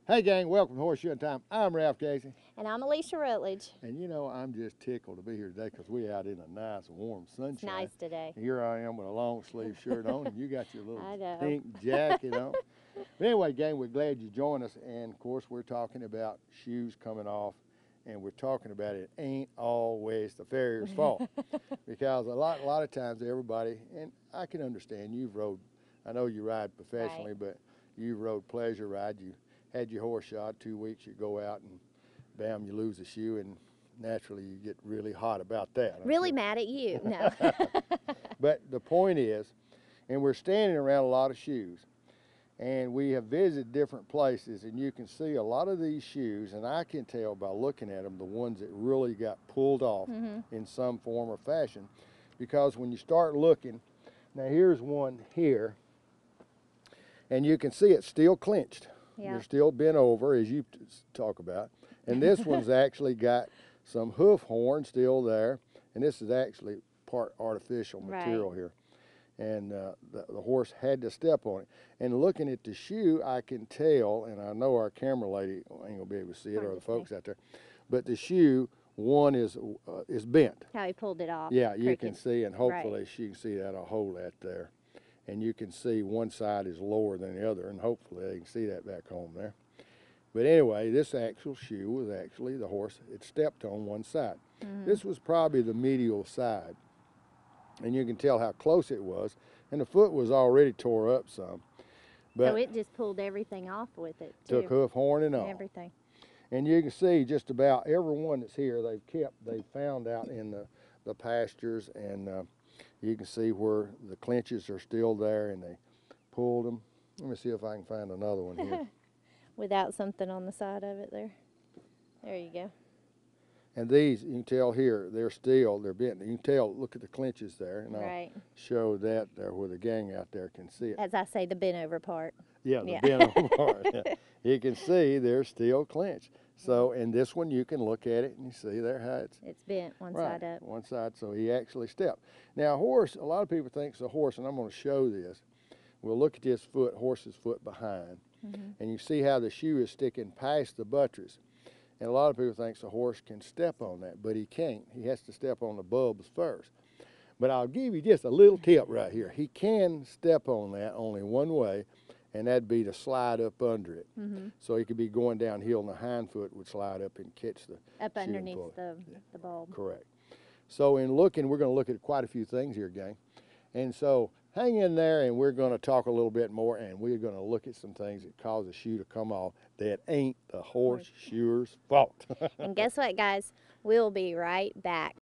Hey gang, welcome to Horseshoe'n Time. I'm Ralph Casey. And I'm Alicia Rutledge. And you know, I'm just tickled to be here today because we're out in a nice warm sunshine. It's nice today. Here I am with a long sleeve shirt on and you got your I little know. pink jacket on. But anyway, gang, we're glad you joined us. And of course, we're talking about shoes coming off. And we're talking about it ain't always the farrier's fault. Because a lot of times everybody, and I can understand, you've rode, I know you ride professionally, Right. but you've rode pleasure ride. You had your horse shod 2 weeks, you go out and bam, you lose a shoe, and naturally you get really hot about that. Really mad at you. No. But the point is, and we're standing around a lot of shoes, and we have visited different places, and you can see a lot of these shoes, and I can tell by looking at them, the ones that really got pulled off in some form or fashion, because when you start looking, now here's one here, and you can see it's still clinched. Yeah. They're still bent over, as you talk about. And this one's actually got some hoof horn still there. And this is actually part artificial material here. And the horse had to step on it. And looking at the shoe, I can tell, and I know our camera lady ain't gonna be able to see it, or the folks out there, but the shoe, one is bent. How he pulled it off. Yeah, you Crooked. can see, and hopefully she can see that, I'll hold that there. And you can see one side is lower than the other, and hopefully they can see that back home there. But anyway, this actual shoe was actually the horse, it stepped on one side. This was probably the medial side, and you can tell how close it was, and the foot was already tore up some. But so it just pulled everything off with it, too. took hoof, horn, and all. Everything. And you can see just about every one that's here, they've found out in the pastures, and you can see where the clinches are still there, and they pulled them. Let me see if I can find another one here. Without something on the side of it there. There you go. And these, you can tell here, they're bent. You can tell, look at the clinches there, and I'll show that there where the gang out there can see it. As I say, the bent over part. Yeah, the bent over part. Yeah. You can see they're still clinched. So, and this one, you can look at it and you see there how it's bent one side up. One side, so he actually stepped. Now, a horse, a lot of people think it's a horse, and I'm going to show this. We'll look at this foot, horse's foot behind, and you see how the shoe is sticking past the buttress. And a lot of people think a horse can step on that, but he can't. He has to step on the bulbs first. But I'll give you just a little tip right here. He can step on that only one way, and that'd be to slide up under it. So he could be going downhill, and the hind foot would slide up and catch the up underneath the bulb. Correct. So in looking, we're going to look at quite a few things here, gang. And so hang in there, and we're going to talk a little bit more, and we're going to look at some things that cause a shoe to come off that ain't the horseshoer's fault. And guess what, guys? We'll be right back.